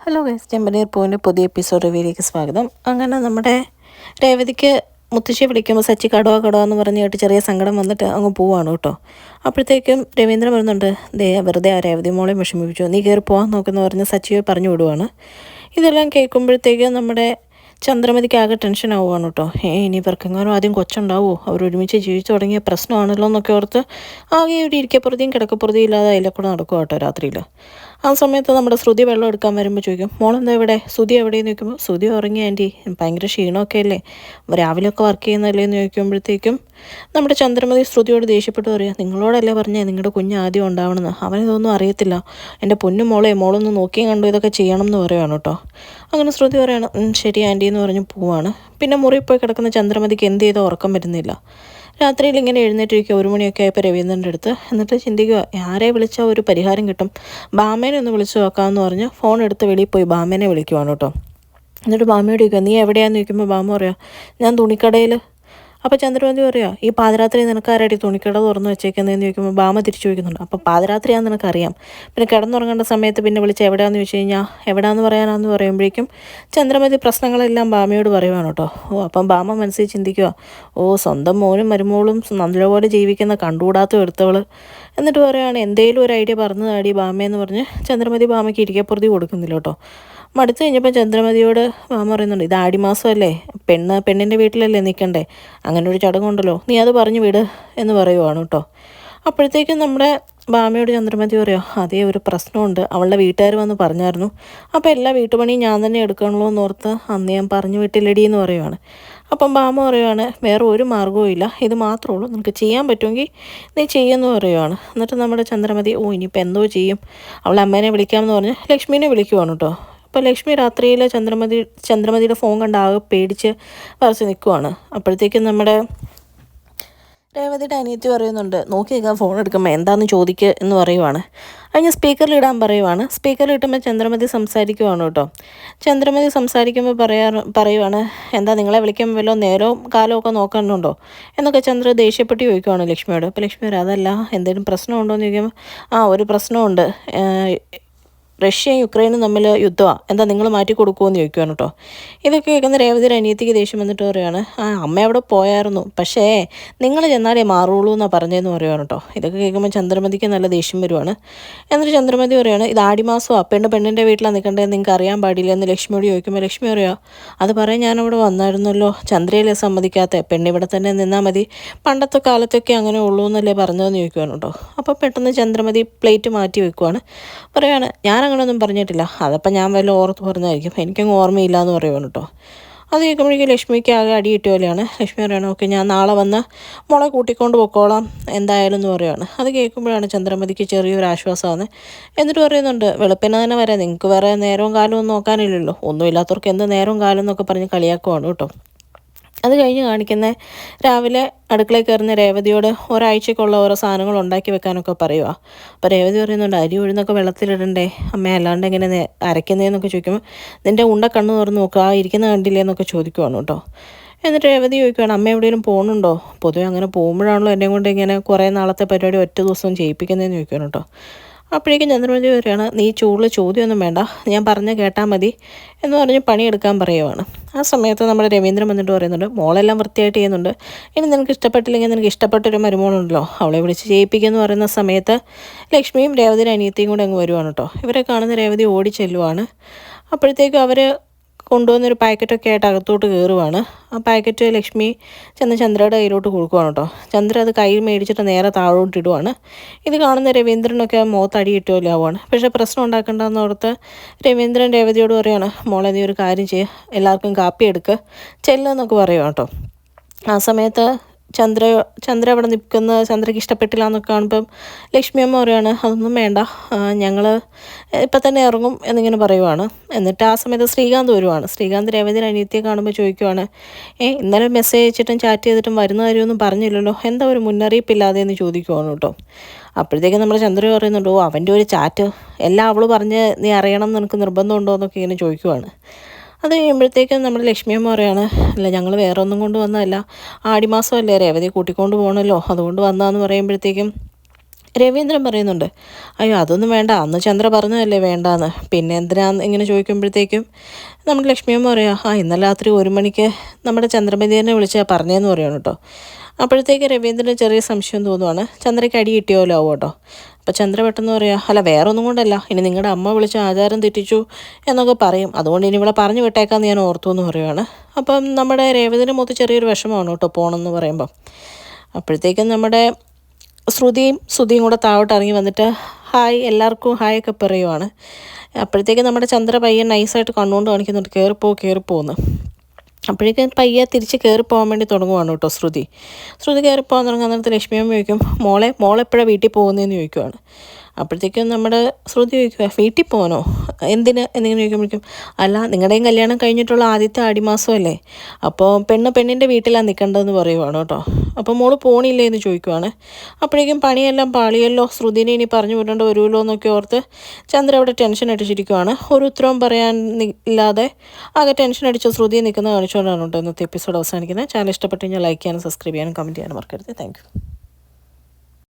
Hello guys, ചെമ്പനീർ പൂവിൻ്റെ പുതിയ episode റിവ്യൂയിലേക്ക് സ്വാഗതം. അങ്ങനെ നമ്മുടെ രേവതിക്ക് മുത്തശ്ശി വിളിക്കുമ്പോൾ സച്ചി കടവ കടവ എന്ന് പറഞ്ഞ് കേട്ട് ചെറിയ സങ്കടം വന്നിട്ട് അങ്ങ് പോവാണ് കേട്ടോ. അപ്പോഴത്തേക്കും രവീന്ദ്രൻ പറയുന്നുണ്ട്, ദേ വെറുതെ ആ രേവതി മോളെ വിഷമിപ്പിച്ചു, നീ കയറി പോകാൻ നോക്കുന്ന പറഞ്ഞ് സച്ചിയെ പറഞ്ഞു വിടുവാണ്. ഇതെല്ലാം കേൾക്കുമ്പോഴത്തേക്കും നമ്മുടെ ചന്ദ്രമതിക്ക് ആകെ ടെൻഷൻ ആവുകയാണ് കേട്ടോ. ഇനി ഇവർക്കെങ്ങാനും ആദ്യം കൊച്ചുണ്ടാവുമോ, അവരൊരുമിച്ച് ജീവിച്ചു തുടങ്ങിയ പ്രശ്നമാണല്ലോ എന്നൊക്കെ ഓർത്ത് ആകെ ഒരു ഇരിക്കപ്പുറതിയും കിടക്കപ്പുറതിയും ഇല്ലാതെ അതിലെക്കൂടെ നടക്കുക കേട്ടോ രാത്രിയിൽ. ആ സമയത്ത് നമ്മുടെ ശ്രുതി വെള്ളം എടുക്കാൻ വരുമ്പോൾ ചോദിക്കും, മോളെന്താ ഇവിടെ, ശ്രുതി എവിടെയെന്ന് ചോദിക്കുമ്പോൾ, ശ്രുതി ഉറങ്ങി ആൻറ്റി, ഭയങ്കര ക്ഷീണമൊക്കെ അല്ലേ, രാവിലെയൊക്കെ വർക്ക് ചെയ്യുന്നതല്ലേ എന്ന് ചോദിക്കുമ്പോഴത്തേക്കും നമ്മുടെ ചന്ദ്രമതി ശ്രുതിയോട് ദേഷ്യപ്പെട്ട് പറയുക, നിങ്ങളോടല്ലേ പറഞ്ഞേ നിങ്ങളുടെ കുഞ്ഞ് ആദ്യം ഉണ്ടാവണമെന്ന്, അവനിതൊന്നും അറിയത്തില്ല, എൻ്റെ പൊന്നു മോളൊന്ന് നോക്കിയും കണ്ടു ഇതൊക്കെ ചെയ്യണം എന്ന് പറയുകയാണ് കേട്ടോ. അങ്ങനെ ശ്രുതി പറയാണ്, ശരി ആൻറ്റി എന്ന് പറഞ്ഞ് പോവാണ്. പിന്നെ മുറിയിൽ പോയി കിടക്കുന്ന ചന്ദ്രമതിക്ക് എന്ത് ചെയ്താൽ ഉറക്കം വരുന്നില്ല. രാത്രിയിൽ ഇങ്ങനെ എഴുന്നേറ്റിരിക്കുക, 1 മണിയൊക്കെ ആയപ്പോൾ രവീന്ദ്രൻ്റെ അടുത്ത്. എന്നിട്ട് ചിന്തിക്കുക, ആരെ വിളിച്ചാൽ ഒരു പരിഹാരം കിട്ടും, ബാമേനെ ഒന്ന് വിളിച്ചു നോക്കാമെന്ന് പറഞ്ഞ് ഫോൺ എടുത്ത് വെളിയിൽ പോയി ബാമേനെ വിളിക്കുവാണ് കേട്ടോ. എന്നിട്ട് ബാമയോട് ചോദിക്കുക, നീ എവിടെയാണെന്ന് ചോദിക്കുമ്പോൾ ബാമ പറയാം, ഞാൻ തുണിക്കടയിൽ. അപ്പോൾ ചന്ദ്രമതി പറയാ, ഈ പാതിരാത്രി നിനക്കാരായിട്ട് തുണിക്കട തുറന്ന് വെച്ചേക്കുന്നതെന്ന് ചോദിക്കുമ്പോൾ ബാമ തിരിച്ചു ചോദിക്കുന്നുണ്ട്, അപ്പോൾ പാതിരാത്രിയാണെന്ന് നിനക്കറിയാം, പിന്നെ കിടന്നുറങ്ങേണ്ട സമയത്ത് പിന്നെ വിളിച്ച് എവിടെയാണെന്ന് ചോദിച്ചു കഴിഞ്ഞാൽ എവിടെയാണെന്ന് പറയാനാന്ന് പറയുമ്പോഴേക്കും ചന്ദ്രമതി പ്രശ്നങ്ങളെല്ലാം ബാമയോട് പറയുവാണ് കേട്ടോ. അപ്പം ബാമ മനസ്സിൽ ചിന്തിക്കുക, സ്വന്തം മോനും മരുമോളും നല്ലപോലെ ജീവിക്കുന്ന കണ്ടുകൂടാത്ത എടുത്തവൾ. എന്നിട്ട് പറയുകയാണ്, എന്തേലും ഒരു ഐഡിയ പറഞ്ഞു താടി ബാമയെന്ന് പറഞ്ഞ് ചന്ദ്രമതി ബാമയ്ക്ക് ഇരിക്കപ്പുറത്തി കൊടുക്കുന്നില്ല കേട്ടോ. മടുത്തു കഴിഞ്ഞപ്പോൾ ചന്ദ്രമതിയോട് മാമ പറയുന്നുണ്ട്, ഇത് ആടിമാസമല്ലേ, പെണ്ണിൻ്റെ വീട്ടിലല്ലേ നിൽക്കണ്ടേ, അങ്ങനെ ഒരു ചടങ്ങുണ്ടല്ലോ, നീ അത് പറഞ്ഞു വിട് എന്ന് പറയുവാണ് കേട്ടോ. അപ്പോഴത്തേക്കും നമ്മുടെ ബാമയോട് ചന്ദ്രമതി പറയുക, അതേ ഒരു പ്രശ്നമുണ്ട്, അവളുടെ വീട്ടുകാർ വന്ന് പറഞ്ഞായിരുന്നു, അപ്പോൾ എല്ലാ വീട്ടുപണിയും ഞാൻ തന്നെ എടുക്കണമല്ലോ എന്നോർത്ത് അന്ന് ഞാൻ പറഞ്ഞു വിട്ടില്ലടി എന്ന് പറയുവാണ്. അപ്പം ബാമ പറയുവാണ്, വേറെ ഒരു മാർഗ്ഗവും ഇല്ല, ഇത് മാത്രമേ ഉള്ളൂ, നിനക്ക് ചെയ്യാൻ പറ്റുമെങ്കിൽ നീ ചെയ്യുമെന്ന് പറയുവാണ്. എന്നിട്ട് നമ്മുടെ ചന്ദ്രമതി, ഇനിയിപ്പോൾ എന്തോ ചെയ്യും, അവളെ അമ്മേനെ വിളിക്കാമെന്ന് പറഞ്ഞ് ലക്ഷ്മീനെ വിളിക്കുവാണ് കേട്ടോ. അപ്പോൾ ലക്ഷ്മി രാത്രിയിൽ ചന്ദ്രമതിയുടെ ഫോൺ കണ്ട് ആകെ പേടിച്ച് പറിച്ച് നിൽക്കുവാണ്. അപ്പോഴത്തേക്കും നമ്മുടെ രേവതിയുടെ അനിയത്തി പറയുന്നുണ്ട്, നോക്കി നിൽക്കാൻ ഫോൺ എടുക്കുമ്പോൾ എന്താണെന്ന് ചോദിക്കുക എന്ന് പറയുവാണ്. അതിന് സ്പീക്കറിലിടാൻ പറയുവാണ്. സ്പീക്കറിലിട്ടുമ്പോൾ ചന്ദ്രമതി സംസാരിക്കുവാണ് കേട്ടോ. ചന്ദ്രമതി സംസാരിക്കുമ്പോൾ പറയുവാണ്, എന്താ നിങ്ങളെ വിളിക്കുമ്പോൾ വല്ലോ നേരവും കാലവും ഒക്കെ നോക്കാനുണ്ടോ എന്നൊക്കെ ചന്ദ്ര ദേഷ്യപ്പെട്ട് ചോദിക്കുവാണ് ലക്ഷ്മിയോട്. അപ്പോൾ ലക്ഷ്മി പറയും, അതല്ല, എന്തെങ്കിലും പ്രശ്നമുണ്ടോ എന്ന് ചോദിക്കുമ്പോൾ, ഒരു പ്രശ്നമുണ്ട്, റഷ്യയും യുക്രൈനും തമ്മിൽ യുദ്ധമാണ്, എന്താ നിങ്ങൾ മാറ്റി കൊടുക്കുമെന്ന് ചോദിക്കുവാണ് കേട്ടോ. ഇതൊക്കെ കേൾക്കുന്ന രേവതിയുടെ അനിയത്തിക്ക് ദേഷ്യം വന്നിട്ട് പറയുകയാണ്, അമ്മ അവിടെ പോയായിരുന്നു, പക്ഷേ നിങ്ങൾ ചെന്നാലേ മാറുള്ളൂ എന്നാണ് പറഞ്ഞതെന്ന് പറയുവാണ് കേട്ടോ. ഇതൊക്കെ കേൾക്കുമ്പോൾ ചന്ദ്രമതിക്ക് നല്ല ദേഷ്യം വരുവാണ്. എന്നിട്ട് ചന്ദ്രമതി പറയുകയാണ്, ഇത് ആടിമാസമാണ്, പെണ്ണിൻ്റെ വീട്ടിലാണ് നിൽക്കേണ്ടത്, നിങ്ങൾക്ക് അറിയാൻ പാടില്ല എന്ന് ലക്ഷ്മിയോട് ചോദിക്കുമ്പോൾ ലക്ഷ്മി പറയുക, അത് പറയാൻ ഞാനവിടെ വന്നായിരുന്നല്ലോ, ചന്ദ്രയിലെ സമ്മതിക്കാത്ത, പെണ്ണിവിടെ തന്നെ നിന്നാൽ മതി, പണ്ടത്തെ കാലത്തൊക്കെ അങ്ങനെ ഉള്ളൂ എന്നല്ലേ പറഞ്ഞതെന്ന് ചോദിക്കുവാണ് കേട്ടോ. അപ്പോൾ പെട്ടെന്ന് ചന്ദ്രമതി പ്ലേറ്റ് മാറ്റി വെക്കുവാണ്. പറയുകയാണ്, അങ്ങനെയൊന്നും പറഞ്ഞിട്ടില്ല, അതപ്പം ഞാൻ വല്ല ഓർത്ത് പറഞ്ഞതായിരിക്കും, എനിക്കങ്ങ് ഓർമ്മയില്ല എന്ന് പറയുവാണ് കേട്ടോ. അത് കേൾക്കുമ്പോഴേക്കും ലക്ഷ്മിക്ക് ആകെ അടി കിട്ടിയ പോലെയാണ്. ലക്ഷ്മി പറയുകയാണ്, ഓക്കെ ഞാൻ നാളെ വന്ന് മോളെ കൂട്ടിക്കൊണ്ട് പൊക്കോളാം എന്തായാലും എന്ന് പറയുവാണ്. അത് കേൾക്കുമ്പോഴാണ് ചന്ദ്രമതിക്ക് ചെറിയൊരു ആശ്വാസമാണ്. എന്നിട്ട് പറയുന്നുണ്ട്, വെളുപ്പിന് തന്നെ വരാം, നിങ്ങൾക്ക് വേറെ നേരവും കാലവും ഒന്നും നോക്കാനില്ലല്ലോ, ഒന്നുമില്ലാത്തവർക്ക് എന്ത് നേരവും കാലം എന്നൊക്കെ പറഞ്ഞ് കളിയാക്കുവാണ് കേട്ടോ. അത് കഴിഞ്ഞ് കാണിക്കുന്ന രാവിലെ അടുക്കളയിൽ കയറുന്ന രേവതിയോട് ഒരാഴ്ചക്കുള്ള ഓരോ സാധനങ്ങൾ ഉണ്ടാക്കി വെക്കാനൊക്കെ പറയുക. അപ്പോൾ രേവതി പറയുന്നുണ്ട്, അരി ഉഴുന്നൊക്കെ വെള്ളത്തിലിടണ്ടേ അമ്മ, അല്ലാണ്ട് എങ്ങനെ അരയ്ക്കുന്നതെന്നൊക്കെ ചോദിക്കുമ്പോൾ, നിൻ്റെ ഉണ്ട കണ്ണ് തുറന്ന് നോക്കുക, ഇരിക്കുന്ന കണ്ടില്ലേ എന്നൊക്കെ ചോദിക്കുവാണ് കേട്ടോ. എന്നിട്ട് രേവതി ചോദിക്കുകയാണ്, അമ്മ എവിടെയെങ്കിലും പോകണുണ്ടോ, പൊതുവെ അങ്ങനെ പോകുമ്പോഴാണല്ലോ എന്നെ കൊണ്ട് ഇങ്ങനെ കുറേ നാളത്തെ പരിപാടി ഒറ്റ ദിവസം ചെയ്യിപ്പിക്കുന്നതെന്ന് ചോദിക്കുകയാണ് കേട്ടോ. അപ്പോഴേക്കും ചന്ദ്രമതി പറയുകയാണ്, നീ ചൂടുള്ള ചോദ്യമൊന്നും വേണ്ട, ഞാൻ പറഞ്ഞ് കേട്ടാൽ മതി എന്ന് പറഞ്ഞ് പണിയെടുക്കാൻ പറയുവാണ്. ആ സമയത്ത് നമ്മുടെ രവീന്ദ്രൻ വന്നിട്ട് പറയുന്നുണ്ട്, മോളെല്ലാം വൃത്തിയായിട്ട് ചെയ്യുന്നുണ്ട്, ഇനി നിനക്ക് ഇഷ്ടപ്പെട്ടില്ലെങ്കിൽ നിനക്ക് ഇഷ്ടപ്പെട്ടൊരു മരുമോളുണ്ടല്ലോ, അവളെ വിളിച്ച് ചെയ്യിപ്പിക്കുമെന്ന് പറയുന്ന സമയത്ത് ലക്ഷ്മിയും രേവതിയുടെ അനിയത്തിയും കൂടെ അങ്ങ് വരുവാണ് കേട്ടോ. ഇവരെ കാണുന്ന രേവതി ഓടി ചെല്ലുവാണ്. അപ്പോഴത്തേക്കും അവർ കൊണ്ടുവന്നൊരു പാക്കറ്റൊക്കെ ആയിട്ട് അകത്തോട്ട് കയറുവാണ്. ആ പാക്കറ്റ് ലക്ഷ്മി ചന്ദ്രയുടെ കയ്യിലോട്ട് കൊടുക്കുവാണ് കേട്ടോ. ചന്ദ്ര അത് കയ്യിൽ മേടിച്ചിട്ട് നേരെ താഴോട്ട് ഇടുവാണ്. ഇത് കാണുന്ന രവീന്ദ്രനൊക്കെ മുഖത്ത് അടി കിട്ടുമല്ലോ ആവുകയാണ്. പക്ഷേ പ്രശ്നം ഉണ്ടാക്കേണ്ടെന്ന് ഓർത്ത് രവീന്ദ്രൻ രേവതിയോട് പറയുകയാണ്, മോളെ നീ ഒരു കാര്യം ചെയ്യുക, എല്ലാവർക്കും കാപ്പി എടുക്കുക, ചെല്ലെന്നൊക്കെ പറയുക കേട്ടോ. ആ സമയത്ത് ചന്ദ്ര അവിടെ നിൽക്കുന്ന ചന്ദ്രയ്ക്ക് ഇഷ്ടപ്പെട്ടില്ല എന്നൊക്കെ കാണുമ്പം ലക്ഷ്മി അമ്മ പറയുകയാണ്, അതൊന്നും വേണ്ട, ഞങ്ങൾ ഇപ്പം തന്നെ ഇറങ്ങും എന്നിങ്ങനെ പറയുവാണ്. എന്നിട്ട് ആ സമയത്ത് ശ്രീകാന്ത് വരുവാണ്. ശ്രീകാന്ത് രേവതിയുടെ അനിയത്തിയെ കാണുമ്പോൾ ചോദിക്കുവാണ്, ഇന്നലെ മെസ്സേജ് അയച്ചിട്ടും ചാറ്റ് ചെയ്തിട്ടും വരുന്ന കാര്യമൊന്നും പറഞ്ഞില്ലല്ലോ, എന്താ ഒരു മുന്നറിയിപ്പില്ലാതെ എന്ന് ചോദിക്കുവാണ് കേട്ടോ. അപ്പോഴത്തേക്കും നമ്മൾ ചന്ദ്ര പറയുന്നുണ്ട്, അവൻ്റെ ഒരു ചാറ്റ് എല്ലാം അവൾ പറഞ്ഞ് നീ അറിയണം എന്ന് നിനക്ക് നിർബന്ധമുണ്ടോ എന്നൊക്കെ ഇങ്ങനെ ചോദിക്കുവാണ്. അത് കഴിയുമ്പോഴത്തേക്കും നമ്മുടെ ലക്ഷ്മിയമ്മ പറയാണ്, അല്ല ഞങ്ങൾ വേറെ ഒന്നും കൊണ്ട് വന്നതല്ല, ആടിമാസമല്ലേ, രേവതി കൂട്ടിക്കൊണ്ട് പോകണമല്ലോ, അതുകൊണ്ട് വന്നതെന്ന് പറയുമ്പോഴത്തേക്കും രവീന്ദ്രൻ പറയുന്നുണ്ട്, അയ്യോ അതൊന്നും വേണ്ട, അന്ന് ചന്ദ്ര പറഞ്ഞതല്ലേ വേണ്ടാന്ന്, പിന്നെ എന്തിനാന്ന് ഇങ്ങനെ ചോദിക്കുമ്പോഴത്തേക്കും നമ്മുടെ ലക്ഷ്മിയമ്മ പറയാം, ഇന്നലെ രാത്രി 1 മണിക്ക് നമ്മുടെ ചന്ദ്രമതിയെ വിളിച്ചാൽ പറഞ്ഞതെന്ന് പറയണം കേട്ടോ. അപ്പോഴത്തേക്ക് രവീന്ദ്രന് ചെറിയ സംശയം തോന്നുവാണ്, ചന്ദ്രയ്ക്ക് അടി കിട്ടിയോലോ ആവും കേട്ടോ. അപ്പോൾ ചന്ദ്ര പെട്ടെന്ന് പറയാം, അല്ല വേറെ ഒന്നും കൊണ്ടല്ല, ഇനി നിങ്ങളുടെ അമ്മ വിളിച്ച് ആചാരം തെറ്റിച്ചു എന്നൊക്കെ പറയും, അതുകൊണ്ട് ഇനി ഇവിടെ പറഞ്ഞു വിട്ടേക്കാമെന്ന് ഞാൻ ഓർത്തു എന്ന് പറയുവാണ്. അപ്പം നമ്മുടെ രേവതിൻ്റെ മുഖത്ത് ചെറിയൊരു വിഷമമാണ് കേട്ടോ പോകണമെന്ന് പറയുമ്പം. അപ്പോഴത്തേക്കും നമ്മുടെ ശ്രുതിയും കൂടെ താഴോട്ട് ഇറങ്ങി വന്നിട്ട് ഹായ് എല്ലാവർക്കും ഹായ് ഒക്കെ പറയുവാണ്. അപ്പോഴത്തേക്കും നമ്മുടെ ചന്ദ്ര പയ്യൻ നൈസായിട്ട് കണ്ണുകൊണ്ട് കാണിക്കുന്നുണ്ട്, കയറിപ്പോന്ന്. അപ്പോഴേക്കും പയ്യെ തിരിച്ച് കയറിപ്പോകാൻ വേണ്ടി തുടങ്ങുവാണ് കേട്ടോ ശ്രുതി കയറിപ്പോകാൻ തുടങ്ങുന്ന നേരത്ത് ലക്ഷ്മിയമ്മ ചോദിക്കും, മോളെപ്പോഴാണ് വീട്ടിൽ പോകുന്നതെന്ന് ചോദിക്കുവാണ്. അപ്പോഴത്തേക്കും നമ്മുടെ ശ്രുതി ചോദിക്കുക, വീട്ടിൽ പോകാനോ, എന്തിന് എന്നിങ്ങനെ ചോദിക്കുമ്പോഴേക്കും, അല്ല നിങ്ങളുടെയും കല്യാണം കഴിഞ്ഞിട്ടുള്ള ആദ്യത്തെ ആടിമാസമല്ലേ, അപ്പോൾ പെണ്ണിൻ്റെ വീട്ടിലാണ് നിൽക്കേണ്ടതെന്ന് പറയുവാണ് കേട്ടോ. അപ്പോൾ മോള് പോണില്ലേ എന്ന് ചോദിക്കുവാണ്. അപ്പോഴേക്കും പണിയെല്ലാം പാളിയല്ലോ, ശ്രുതിനെ ഇനി പറഞ്ഞു വിടേണ്ട വരുമല്ലോ എന്നൊക്കെ ഓർത്ത് ചന്ദ്ര അവിടെ ടെൻഷൻ അടിച്ചിരിക്കുവാണ്. ഒരു ഉത്തരവും പറയാൻ ഇല്ലാതെ ആകെ ടെൻഷൻ അടിച്ച ശ്രുതിയെ നിൽക്കുന്ന കാണിച്ചുകൊണ്ടാണ് കേട്ടോ ഇന്നത്തെ എപ്പിസോഡ് അവസാനിക്കുന്നത്. ചാനൽ ഇഷ്ടപ്പെട്ട് കഴിഞ്ഞാൽ ലൈക്ക് ചെയ്യാനും സബ്സ്ക്രൈബ് ചെയ്യാനും കമൻറ്റ് ചെയ്യാനും മറക്കരുത്. Thank you.